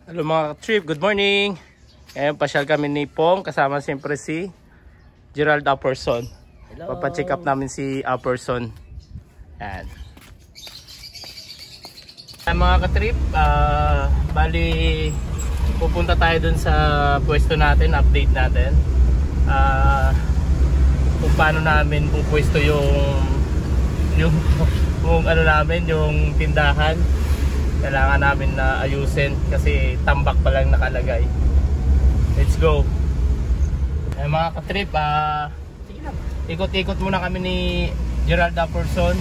Hello mga trip, good morning. Ngayon pasyal kami ni Pong, kasama siyempre si Gerald Apperson. Papacheck up namin si Apperson. Yan. Mga ka-trip, bali pupunta tayo dun sa pwesto natin, update natin. Kung paano namin kung pwesto yung ano namin, yung tindahan. Kailangan namin na ayusin kasi tambak pa lang nakalagay. Let's go. Mga ka-trip, ikot-ikot muna kami ni Gerald Apperson.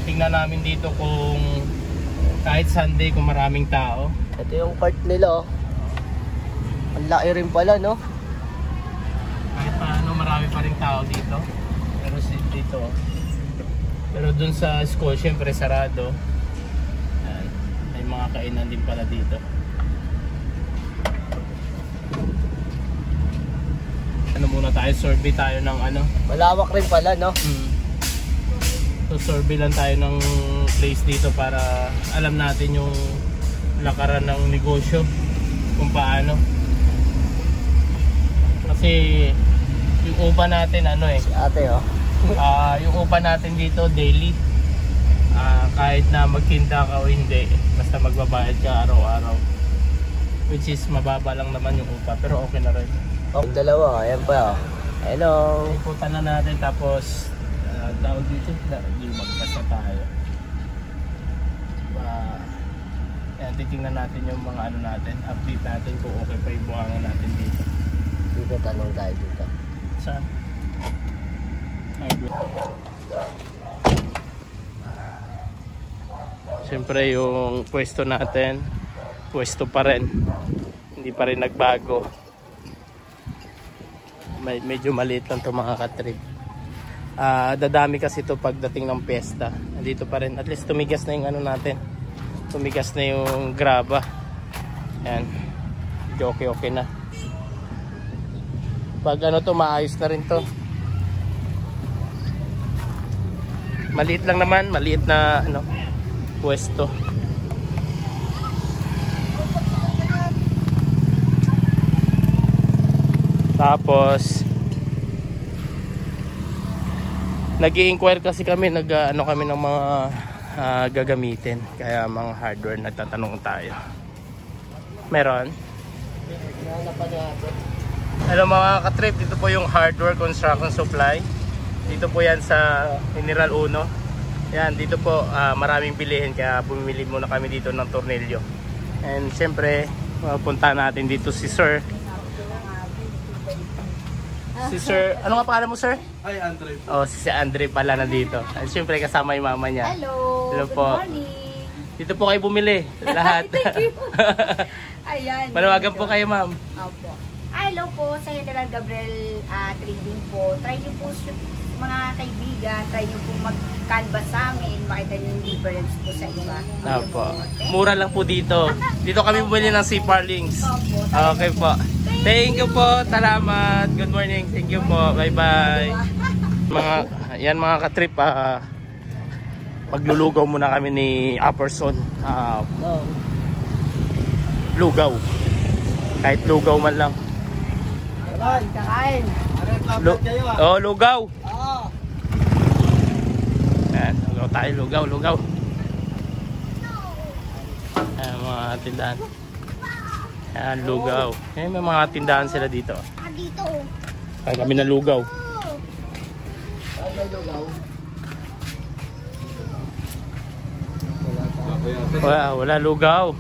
Tingnan namin dito kung kahit Sunday kung maraming tao. Ito yung cart nila, oh. Ang laki rin pala, no? Kahit paano marami pa rin tao dito. Pero dun sa school syempre sarado. Mga kainan din pala dito. Ano muna tayo, survey tayo ng ano. Malawak rin pala, no? So survey lang tayo ng place dito para alam natin yung lakaran ng negosyo kung paano. Kasi yung upa natin ano Si ate, oh. yung upa natin dito daily. Kahit na magtinda ka o hindi, basta magbabayad ka araw-araw, which is mababa lang naman yung upa, pero okay na rin. Yung dalawa, ayan pa, oh. Hello. Ikutan na natin, tapos tawag dito, magbasa tayo. Yan, titingnan natin yung mga ano natin, update natin kung okay pa yung buhangan natin dito. Dito, tanong tayo dito. Saan? Siyempre yung pwesto natin, pwesto pa rin, hindi pa rin nagbago. Medyo maliit lang ito mga katrip. Dadami kasi ito pagdating ng piyesta. Nandito pa rin, at least tumigas na yung ano natin, tumigas na yung graba. Yan, medyo okay na. Pag ano to, maayos na rin to. Maliit lang naman, maliit na ano, pwesto. Tapos nag-i-inquire kasi kami, ano kami ng mga gagamitin, kaya mga hardware nagtatanong tayo. Meron? Hello mga ka-trip, dito po yung hardware construction supply. Dito po yan sa Mineral 1. Yan, dito po maraming bilihin, kaya bumili muna kami dito ng tornilyo. And siyempre, punta natin dito si Sir. Si Sir, ano nga pangalan mo, Sir? Hi, Andre. Oh, si Andre pala na dito. And siyempre kasama yung mama niya. Hello. Hello Good po. morning. Dito po kayo bumili lahat. Thank you. Ayan. Manawagan po kayo, ma'am. Opo. Hello po sa General Gabriel Trading po. Try niyo po mga kaibigan, try niyo po mag-canvas sa amin, makita niyo yung difference po sa iba. Opo. Mura lang po dito. Dito kami bumili ng CPR links. Opo. Okay po. Thank you po. Salamat. Good morning. Thank you po. Bye-bye. Yan mga ka-trip, maglulugaw muna kami ni Apperson. Lugaw. Kahit lugaw man lang. Kakain. Lugaw. Yan, lugaw tayo, lugaw. Yan, mga tindahan. Yan, lugaw. Yan, may mga tindahan sila dito. Dito. Kaya kami na lugaw. Wala lugaw.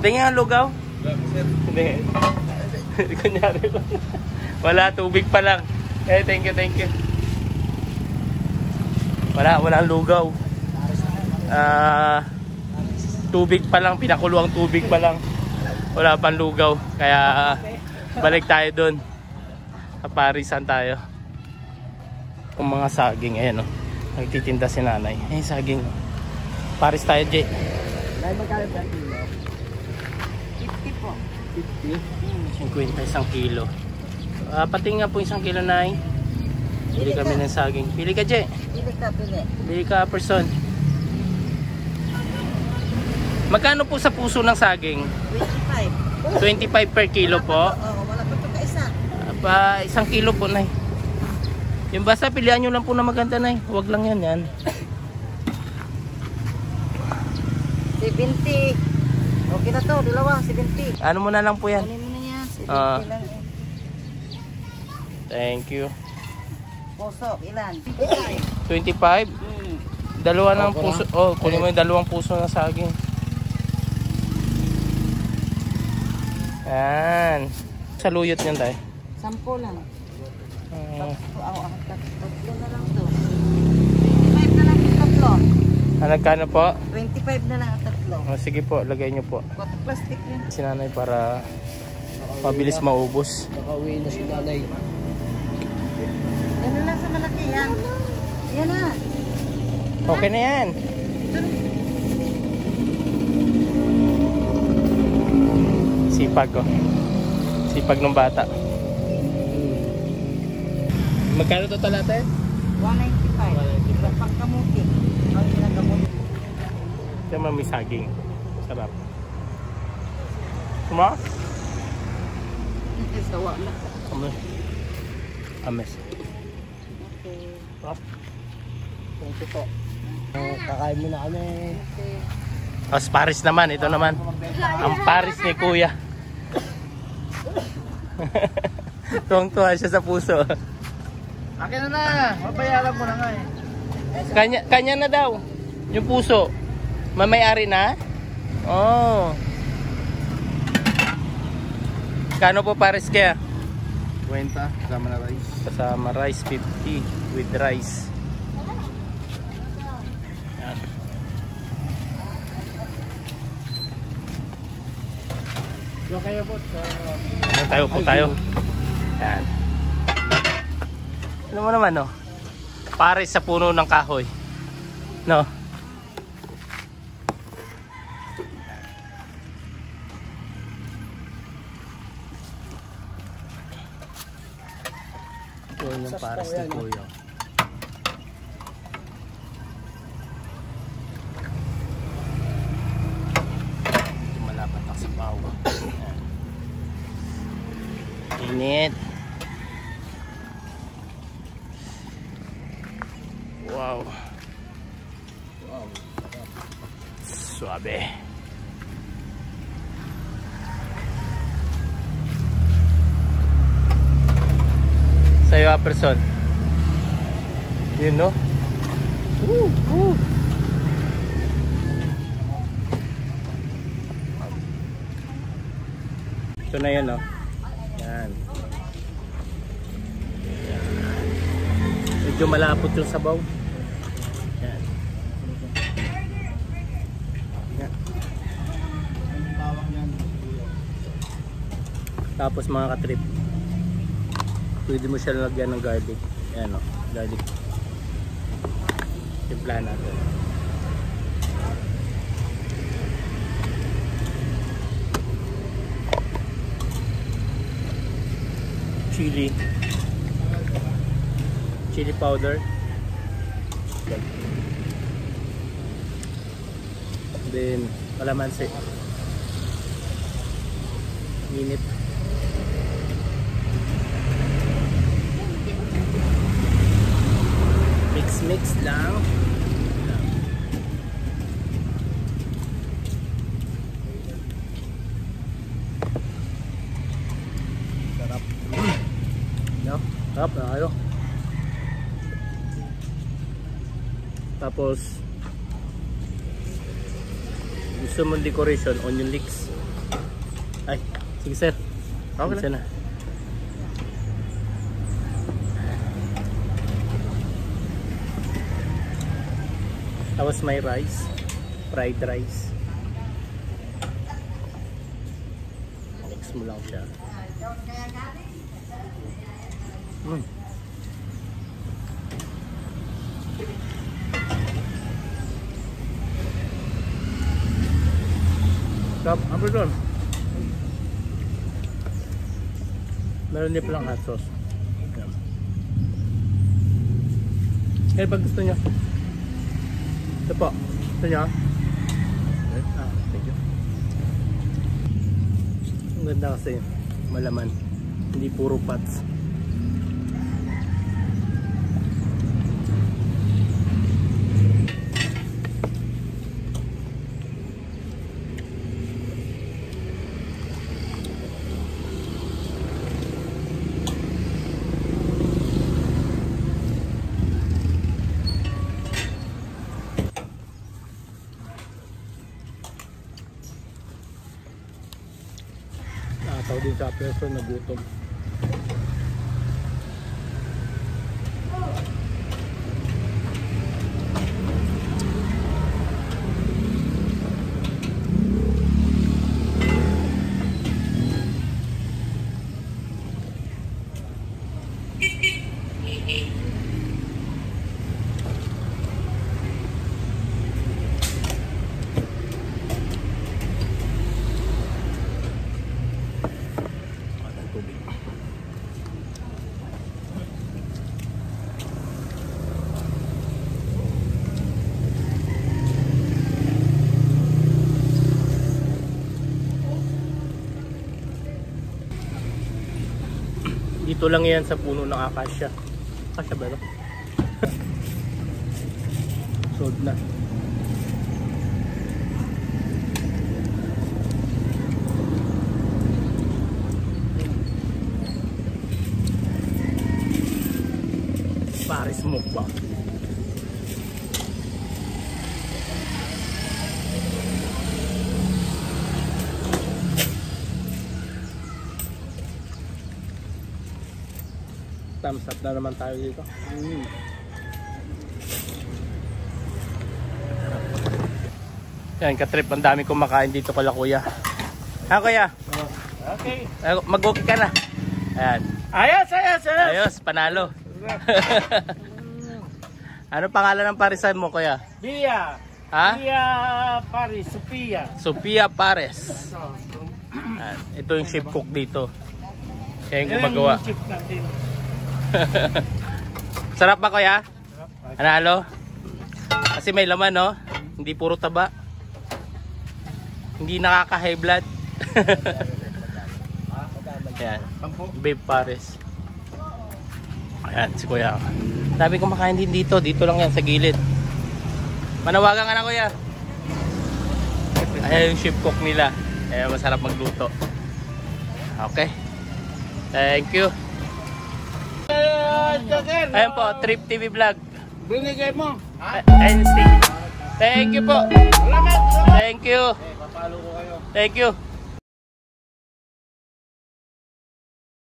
Tingnan ang lugaw. Hindi. Kunyari lang. Wala, tubig pa lang. Thank you. Walang lugaw. Tubig pa lang, pinakuluang tubig pa lang. Wala pang lugaw. Kaya balik tayo dun. Kaparisan tayo. Kung mga saging, ayan o. Nagtitinda si nanay. Saging. Paris tayo, Jay. Magkano ba kilo? 50 po. 50? 50 isang kilo. Pati nga po isang kilo na. Pili kami ng saging. Pili ka, Je. Pili ka, pili. Pili ka, person. Magkano po sa puso ng saging? 25. 25 per kilo po. Oo, wala pa ito kaisa. Pa, 1 kilo po, Nay. Yung basta, pilihan nyo lang po na maganda, Nay. Huwag lang yan. 70. Okay na to, dalawa, 70. Ano mo na lang po yan? Ano mo na yan? 70 Ah. lang. Thank you. Puso, ilan? 25? Dalawa ng puso. Oh, kunin mo yung 2 puso ng saging. Yan. Saluyot niyan tayo. 10 lang. Tatlo na lang to. 25 na lang yung tatlo. Nagkano po? 25 na lang ang tatlo. Oh, sige po, lagay nyo po. Plastic yun. Si nanay para mabilis maubos. Nakauwi na si nanay. Ano lang sa malaki yan? Yan na. Okay na yan. Sipag ko. Sipag ng bata. Magkano to talate? 195. Pagkamuti. Ang ginagamuti. Ito may saging. Sarap. Kuma? Sawa na. Ames. Ames. Okay. Sarap. Thank you po. Kakain muna kami. Tapos Paris naman. Ito naman. Ang Paris ni Kuya. Tuwang-tuwa siya sa puso. Akin na. Mabayaran mo na nga eh. Kanya na daw. Yung puso. Mamayari na? Oh. Kano po Paris kaya? 20. Kasama na rice. Kasama rice 50 with rice. Yan. So kayo po. Tayo po tayo. Yan. Ano mo naman no? Paris sa puno ng kahoy. No? Ito yung Paris ni Kuya. Malapat na sa bawa. Init. Wow. Suabe. Sa'yo person. Yun no? Ito na yun no? Yan. Medyo malapot yung sabaw. Yan. Yan. Tapos mga katrip, pwede mo siya lagyan ng garlic. Ayan o, garlic. Timplahan natin. Chili. Chili powder. Then kalamansi. Minute. Mix lang. Sarap. No? Sarap na kayo. Tapos gusto mong decoration, onion leeks. Ay, sige sir. Okay na. Tapos may rice, fried rice. Mix mo lang siya. Stop, apa doon? Meron din palang hot sauce. Kaya pag gusto nyo. Ito po. Gusto nyo? Thank you. Ang ganda kasi malaman, hindi puro pots. Nakataw din sa person na gutom. Dito lang yan sa puno ng akasya. Akasya ba ito? Sold na. Paris mukbang. Thumbs up na naman tayo dito. Yan, katrip, ang dami kumakain dito kala kuya. Ha kuya? Okay. Mag-okay ka na. Ayan. Ayos, ayos, ayos. Ayos, panalo. Ano pangalan ng parisan mo kuya? Bia. Ha? Bia Paris, Sophia. Sophia Pares. Ayan. Ito yung chef cook dito. Siya yung gumagawa. Chip natin. Sarap ba kuya? Analo? Kasi may laman no? Hindi puro taba. Hindi nakaka-high blood. Ayan. Babe Pares. Ayan si kuya. Sabi ko makain din dito. Dito lang yan sa gilid. Manawagan ka na kuya. Ayan yung chef cook nila. Ayan, masarap magluto. Okay. Thank you. Ayan po, Trip TV Vlog. Binigay mo. NC. Thank you po. Salamat. Thank you. Papalo ko kayo. Thank you.